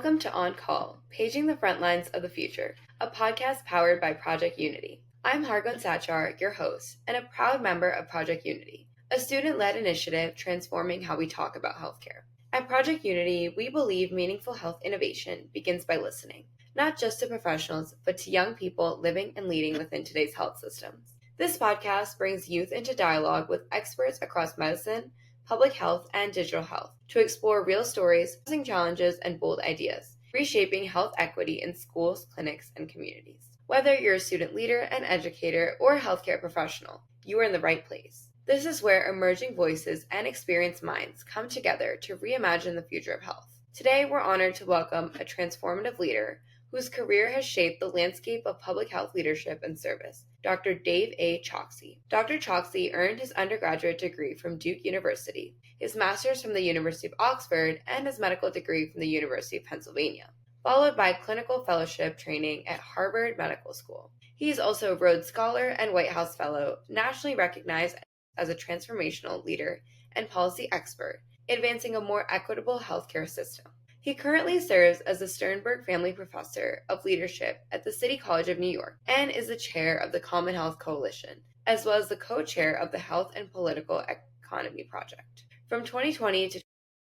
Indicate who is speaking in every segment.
Speaker 1: Welcome to On Call, Paging the Frontlines of the Future, a podcast powered by Project Unity. I'm Hargun Sachar, your host, and a proud member of Project Unity, a student-led initiative transforming how we talk about healthcare. At Project Unity, we believe meaningful health innovation begins by listening, not just to professionals, but to young people living and leading within today's health systems. This podcast brings youth into dialogue with experts across medicine, public health, and digital health to explore real stories, pressing challenges, and bold ideas, reshaping health equity in schools, clinics, and communities. Whether you're a student leader, an educator, or a healthcare professional, you are in the right place. This is where emerging voices and experienced minds come together to reimagine the future of health. Today, we're honored to welcome a transformative leader whose career has shaped the landscape of public health leadership and service, Dr. Dave A. Chokshi. Dr. Chokshi earned his undergraduate degree from Duke University, his master's from the University of Oxford, and his medical degree from the University of Pennsylvania, followed by clinical fellowship training at Harvard Medical School. He is also a Rhodes Scholar and White House Fellow, nationally recognized as a transformational leader and policy expert, advancing a more equitable healthcare system. He currently serves as the Sternberg Family Professor of Leadership at the City College of New York and is the chair of the Common Health Coalition, as well as the co-chair of the Health and Political Economy Project. From 2020 to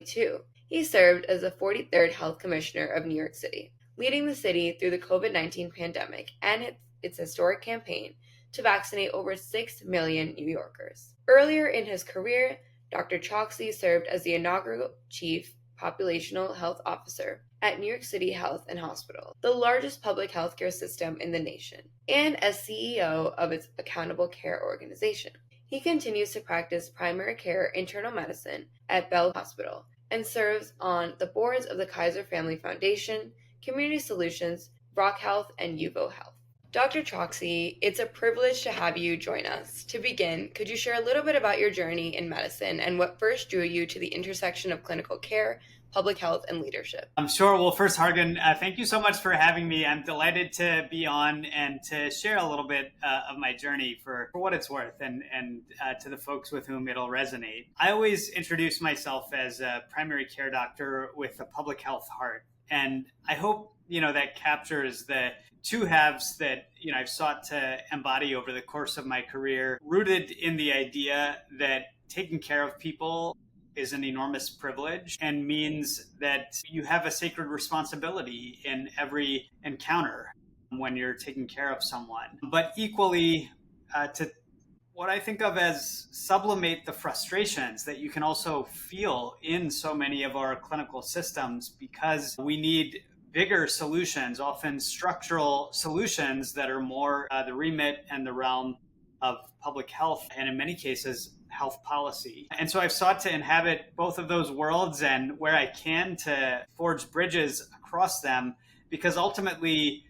Speaker 1: 2022, he served as the 43rd Health Commissioner of New York City, leading the city through the COVID-19 pandemic and its historic campaign to vaccinate over 6 million New Yorkers. Earlier in his career, Dr. Chokshi served as the inaugural Chief Populational Health Officer at New York City Health and Hospitals, the largest public healthcare system in the nation, and as CEO of its Accountable Care Organization. He continues to practice primary care internal medicine at Bell Hospital and serves on the boards of the Kaiser Family Foundation, Community Solutions, Rock Health, and Uvo Health. Dr. Chokshi, it's a privilege to have you join us. To begin, could you share a little bit about your journey in medicine and what first drew you to the intersection of clinical care, public health, and leadership?
Speaker 2: I'm sure. Well, first, Hargun, thank you so much for having me. I'm delighted to be on and to share a little bit of my journey for what it's worth and to the folks with whom it'll resonate. I always introduce myself as a primary care doctor with a public health heart. And I hope, that captures the two halves that, I've sought to embody over the course of my career, rooted in the idea that taking care of people is an enormous privilege and means that you have a sacred responsibility in every encounter when you're taking care of someone. But equally, to what I think of as sublimate the frustrations that you can also feel in so many of our clinical systems, because we need bigger solutions, often structural solutions that are more the remit and the realm of public health, and in many cases, health policy. And so I've sought to inhabit both of those worlds and where I can to forge bridges across them, because ultimately,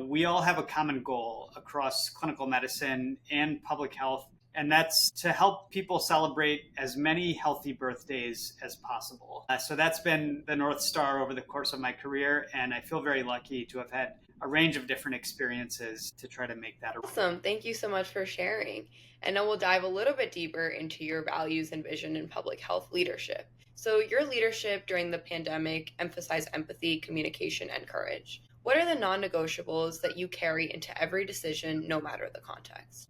Speaker 2: we all have a common goal across clinical medicine and public health, and that's to help people celebrate as many healthy birthdays as possible. So that's been the North Star over the course of my career, and I feel very lucky to have had a range of different experiences to try to make that.
Speaker 1: Awesome. Thank you so much for sharing. And now we'll dive a little bit deeper into your values and vision in public health leadership. So your leadership during the pandemic emphasized empathy, communication, and courage. What are the non-negotiables that you carry into every decision, no matter the context?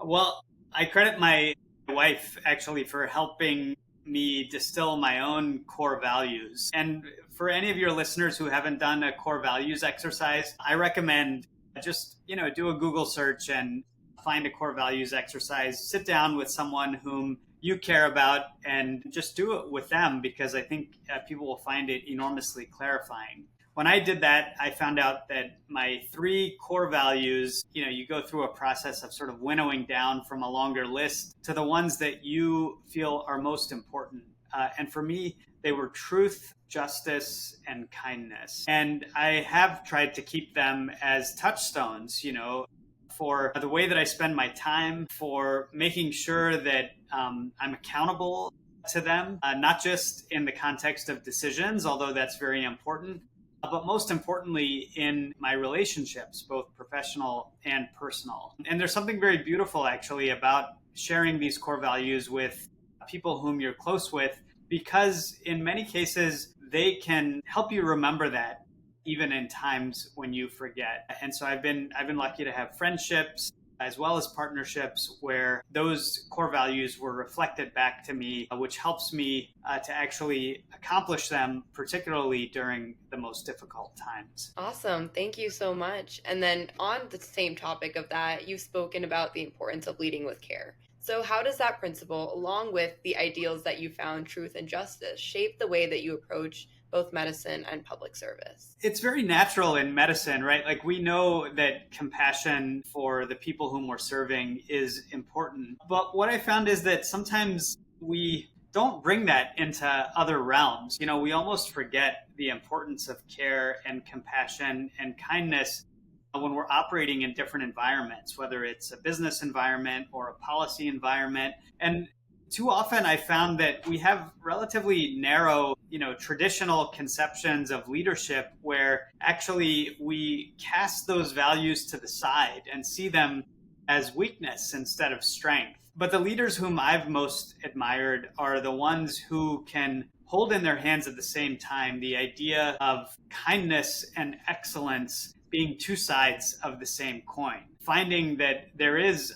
Speaker 2: Well, I credit my wife actually for helping me distill my own core values. And for any of your listeners who haven't done a core values exercise, I recommend just, do a Google search and find a core values exercise, sit down with someone whom you care about and just do it with them, because I think people will find it enormously clarifying. When I did that, I found out that my 3 core values, you go through a process of sort of winnowing down from a longer list to the ones that you feel are most important. And for me, they were truth, justice, and kindness. And I have tried to keep them as touchstones, for the way that I spend my time, for making sure that I'm accountable to them, not just in the context of decisions, although that's very important, but most importantly in my relationships, both professional and personal. And there's something very beautiful actually about sharing these core values with people whom you're close with, because in many cases, they can help you remember that even in times when you forget. And so I've been lucky to have friendships as well as partnerships where those core values were reflected back to me, which helps me to actually accomplish them, particularly during the most difficult times.
Speaker 1: Awesome. Thank you so much. And then on the same topic of that, you've spoken about the importance of leading with care. So how does that principle, along with the ideals that you found, truth and justice, shape the way that you approach both medicine and public service?
Speaker 2: It's very natural in medicine, right? Like we know that compassion for the people whom we're serving is important. But what I found is that sometimes we don't bring that into other realms. You know, we almost forget the importance of care and compassion and kindness when we're operating in different environments, whether it's a business environment or a policy environment. And too often I found that we have relatively narrow, traditional conceptions of leadership where actually we cast those values to the side and see them as weakness instead of strength. But the leaders whom I've most admired are the ones who can hold in their hands at the same time the idea of kindness and excellence being two sides of the same coin, finding that there is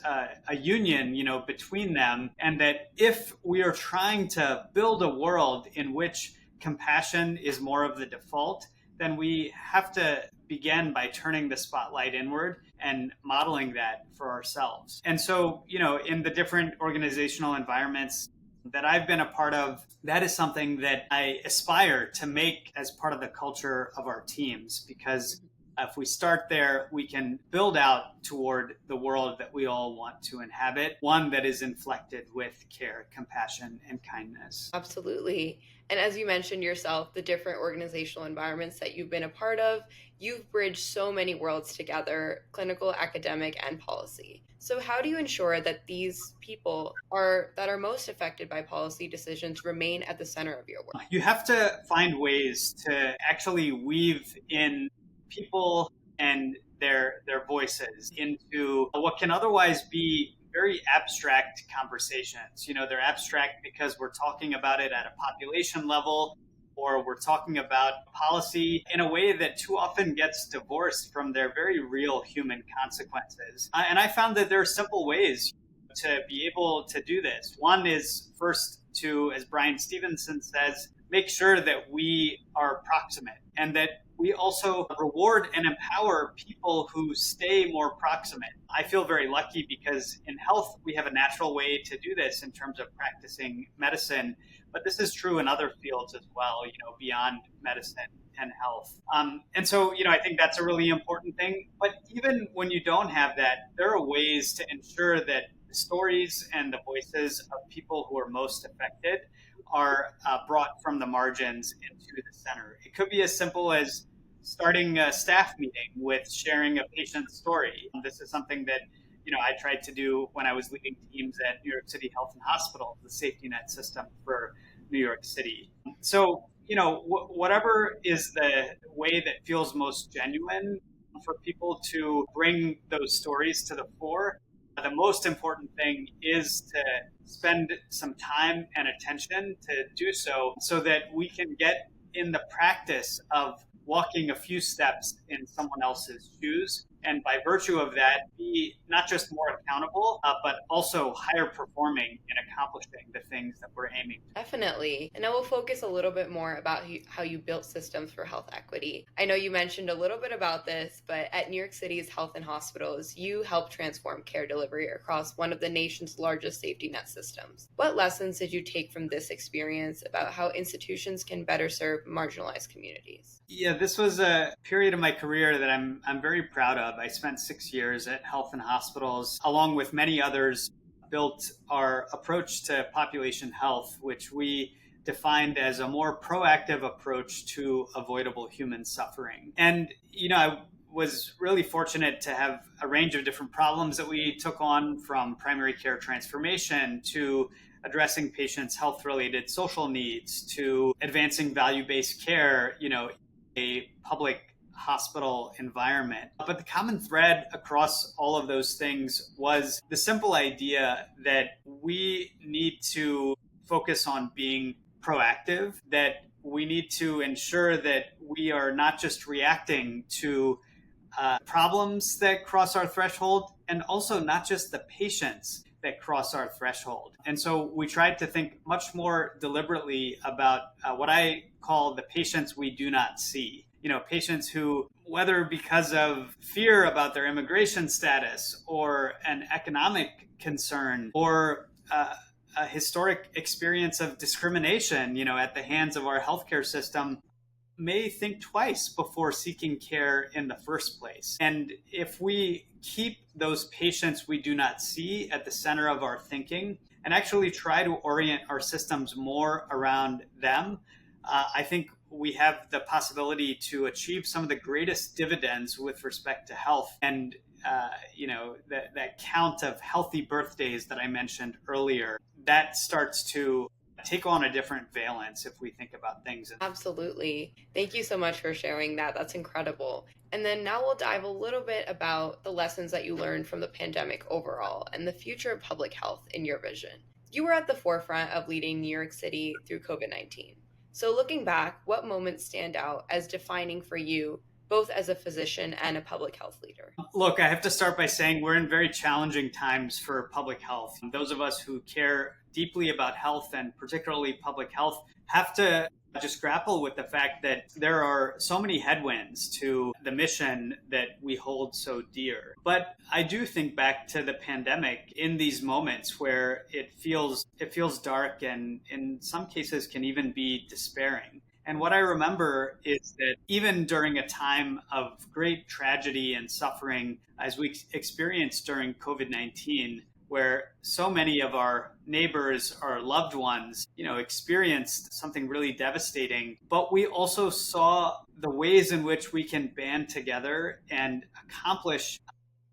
Speaker 2: a union, between them, and that if we are trying to build a world in which compassion is more of the default, then we have to begin by turning the spotlight inward and modeling that for ourselves. And so, in the different organizational environments that I've been a part of, that is something that I aspire to make as part of the culture of our teams, because if we start there, we can build out toward the world that we all want to inhabit, one that is inflected with care, compassion, and kindness.
Speaker 1: Absolutely. And as you mentioned yourself, the different organizational environments that you've been a part of, you've bridged so many worlds together, clinical, academic, and policy. So how do you ensure that these people that are most affected by policy decisions remain at the center of your work?
Speaker 2: You have to find ways to actually weave in people and their voices into what can otherwise be very abstract conversations. They're abstract because we're talking about it at a population level, or we're talking about policy in a way that too often gets divorced from their very real human consequences. And I found that there are simple ways to be able to do this. One is first to, as Brian Stevenson says, make sure that we are proximate and that we also reward and empower people who stay more proximate. I feel very lucky because in health, we have a natural way to do this in terms of practicing medicine, but this is true in other fields as well, beyond medicine and health. And so, I think that's a really important thing. But even when you don't have that, there are ways to ensure that the stories and the voices of people who are most affected are brought from the margins into the center. It could be as simple as starting a staff meeting with sharing a patient's story. This is something that I tried to do when I was leading teams at New York City Health Hospitals, the safety net system for New York City. So, whatever is the way that feels most genuine for people to bring those stories to the fore, the most important thing is to spend some time and attention to do so that we can get in the practice of walking a few steps in someone else's shoes. And by virtue of that, be not just more accountable, but also higher performing in accomplishing the things that we're aiming to.
Speaker 1: Definitely. And I will focus a little bit more about how you built systems for health equity. I know you mentioned a little bit about this, but at New York City's Health Hospitals, you helped transform care delivery across one of the nation's largest safety net systems. What lessons did you take from this experience about how institutions can better serve marginalized communities?
Speaker 2: Yeah, this was a period of my career that I'm very proud of. I spent 6 years at Health Hospitals, along with many others, built our approach to population health, which we defined as a more proactive approach to avoidable human suffering. And, I was really fortunate to have a range of different problems that we took on, from primary care transformation to addressing patients' health-related social needs to advancing value-based care, a public hospital environment. But the common thread across all of those things was the simple idea that we need to focus on being proactive, that we need to ensure that we are not just reacting to problems that cross our threshold, and also not just the patients that cross our threshold. And so we tried to think much more deliberately about what I call the patients we do not see. Patients who, whether because of fear about their immigration status or an economic concern or a historic experience of discrimination, at the hands of our healthcare system, may think twice before seeking care in the first place. And if we keep those patients we do not see at the center of our thinking and actually try to orient our systems more around them, I think we have the possibility to achieve some of the greatest dividends with respect to health. And that count of healthy birthdays that I mentioned earlier, that starts to take on a different valence if we think about things.
Speaker 1: Absolutely. Thank you so much for sharing that. That's incredible. And then now we'll dive a little bit about the lessons that you learned from the pandemic overall and the future of public health in your vision. You were at the forefront of leading New York City through COVID-19. So looking back, what moments stand out as defining for you, both as a physician and a public health leader?
Speaker 2: Look, I have to start by saying we're in very challenging times for public health. Those of us who care deeply about health, and particularly public health, have to just grapple with the fact that there are so many headwinds to the mission that we hold so dear. But I do think back to the pandemic in these moments where it feels dark, and in some cases can even be despairing. And what I remember is that even during a time of great tragedy and suffering, as we experienced during COVID-19, where so many of our neighbors, our loved ones, experienced something really devastating, but we also saw the ways in which we can band together and accomplish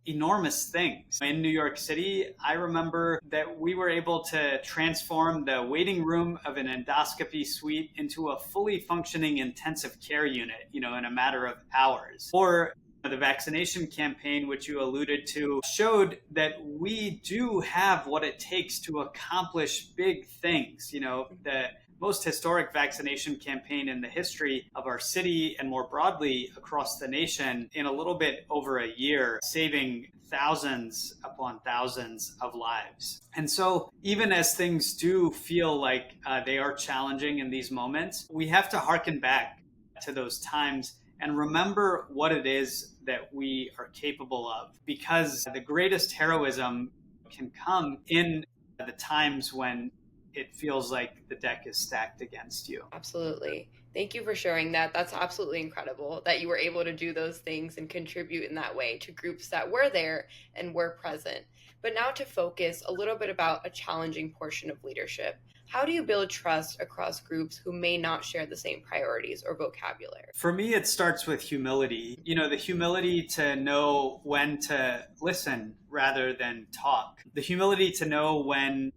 Speaker 2: enormous things. In New York City, I remember that we were able to transform the waiting room of an endoscopy suite into a fully functioning intensive care unit, in a matter of hours. Or the vaccination campaign, which you alluded to, showed that we do have what it takes to accomplish big things. The most historic vaccination campaign in the history of our city and more broadly across the nation in a little bit over a year, saving thousands upon thousands of lives. And so even as things do feel like they are challenging in these moments, we have to hearken back to those times and remember what it is that we are capable of, because the greatest heroism can come in the times when it feels like the deck is stacked against you.
Speaker 1: Absolutely. Thank you for sharing that. That's absolutely incredible that you were able to do those things and contribute in that way to groups that were there and were present. But now to focus a little bit about a challenging portion of leadership. How do you build trust across groups who may not share the same priorities or vocabulary?
Speaker 2: For me, it starts with humility. The humility to know when to listen rather than talk. The humility to know when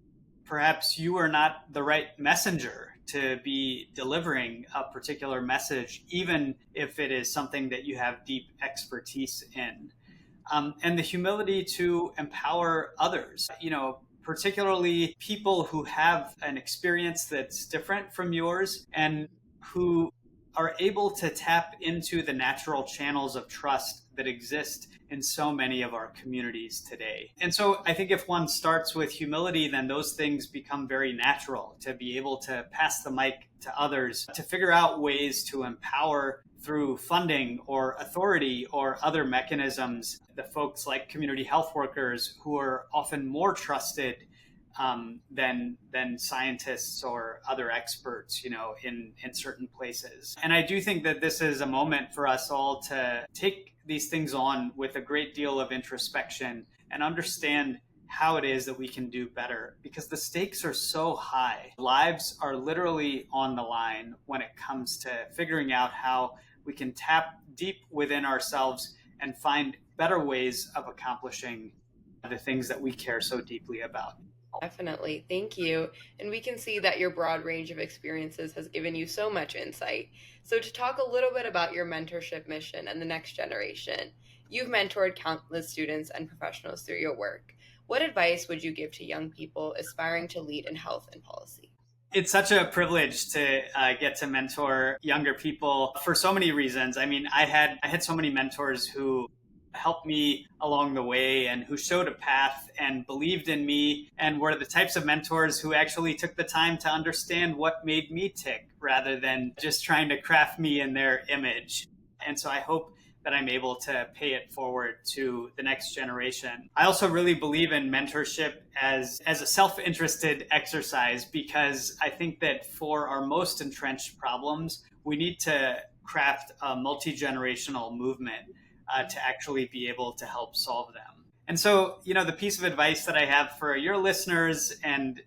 Speaker 2: perhaps you are not the right messenger to be delivering a particular message, even if it is something that you have deep expertise in. And the humility to empower others, particularly people who have an experience that's different from yours and who are able to tap into the natural channels of trust that exist in so many of our communities today. And so I think if one starts with humility, then those things become very natural to be able to pass the mic to others, to figure out ways to empower through funding or authority or other mechanisms, the folks like community health workers who are often more trusted than scientists or other experts, in certain places. And I do think that this is a moment for us all to take these things on with a great deal of introspection and understand how it is that we can do better, because the stakes are so high. Lives are literally on the line when it comes to figuring out how we can tap deep within ourselves and find better ways of accomplishing the things that we care so deeply about.
Speaker 1: Definitely. Thank you. And we can see that your broad range of experiences has given you so much insight. So to talk a little bit about your mentorship mission and the next generation, you've mentored countless students and professionals through your work. What advice would you give to young people aspiring to lead in health and policy?
Speaker 2: It's such a privilege to get to mentor younger people for so many reasons. I mean, I had so many mentors who helped me along the way and who showed a path and believed in me and were the types of mentors who actually took the time to understand what made me tick rather than just trying to craft me in their image. And so I hope that I'm able to pay it forward to the next generation. I also really believe in mentorship as a self-interested exercise because I think that for our most entrenched problems, we need to craft a multi-generational movement to actually be able to help solve them. And so, the piece of advice that I have for your listeners and,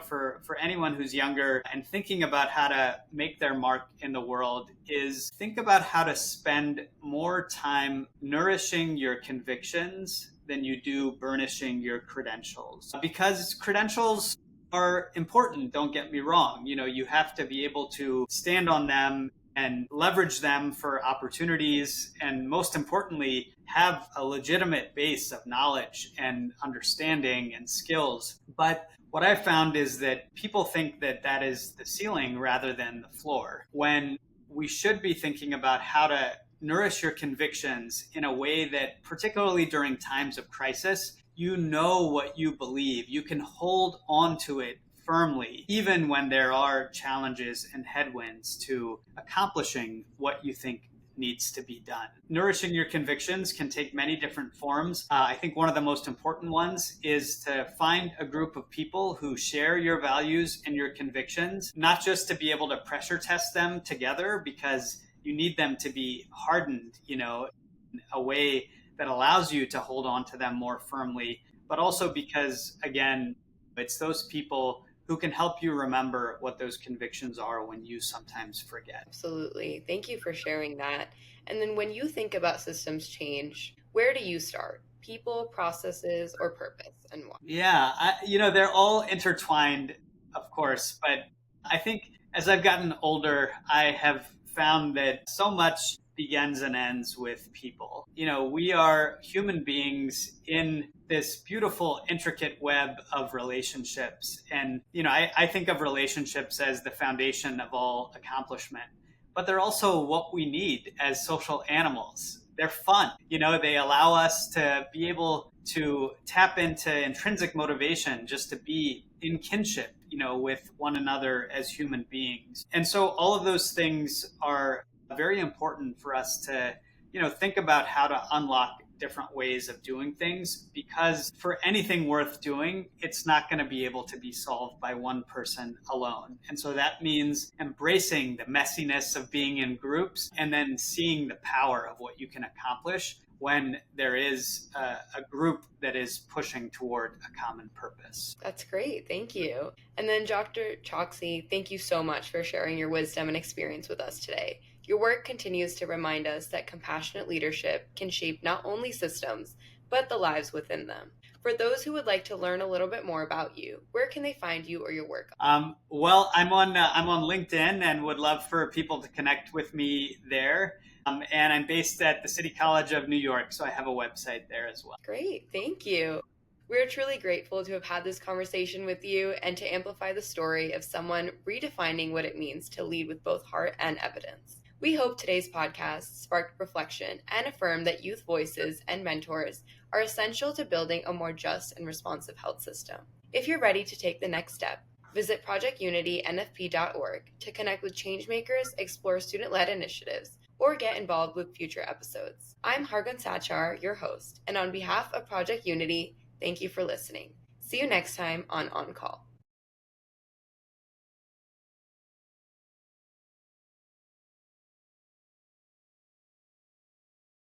Speaker 2: for anyone who's younger and thinking about how to make their mark in the world is think about how to spend more time nourishing your convictions than you do burnishing your credentials. Because credentials are important, don't get me wrong. You have to be able to stand on them and leverage them for opportunities, and most importantly, have a legitimate base of knowledge and understanding and skills. But what I've found is that people think that that is the ceiling rather than the floor, when we should be thinking about how to nourish your convictions in a way that, particularly during times of crisis, you know what you believe. You can hold on to it firmly, even when there are challenges and headwinds to accomplishing what you think needs to be done. Nourishing your convictions can take many different forms. I think one of the most important ones is to find a group of people who share your values and your convictions, not just to be able to pressure test them together because you need them to be hardened, in a way that allows you to hold on to them more firmly, but also because, again, it's those people who can help you remember what those convictions are when you sometimes forget.
Speaker 1: Absolutely. Thank you for sharing that. And then when you think about systems change, where do you start? People, processes, or purpose, and why?
Speaker 2: Yeah, they're all intertwined, of course, but I think as I've gotten older, I have found that so much begins and ends with people. We are human beings in this beautiful, intricate web of relationships. And, I think of relationships as the foundation of all accomplishment, but they're also what we need as social animals. They're fun. They allow us to be able to tap into intrinsic motivation just to be in kinship, with one another as human beings. And so all of those things are very important for us to, think about how to unlock different ways of doing things, because for anything worth doing, it's not going to be able to be solved by one person alone. And so that means embracing the messiness of being in groups and then seeing the power of what you can accomplish when there is a group that is pushing toward a common purpose.
Speaker 1: That's great. Thank you. And then Dr. Chokshi, thank you so much for sharing your wisdom and experience with us today. Your work continues to remind us that compassionate leadership can shape not only systems, but the lives within them. For those who would like to learn a little bit more about you, where can they find you or your work?
Speaker 2: Well, I'm on LinkedIn and would love for people to connect with me there. And I'm based at the City College of New York, so I have a website there as well.
Speaker 1: Great, thank you. We're truly grateful to have had this conversation with you and to amplify the story of someone redefining what it means to lead with both heart and evidence. We hope today's podcast sparked reflection and affirmed that youth voices and mentors are essential to building a more just and responsive health system. If you're ready to take the next step, visit projectunitynfp.org to connect with changemakers, explore student-led initiatives, or get involved with future episodes. I'm Hargun Sachar, your host, and on behalf of Project Unity, thank you for listening. See you next time on On Call.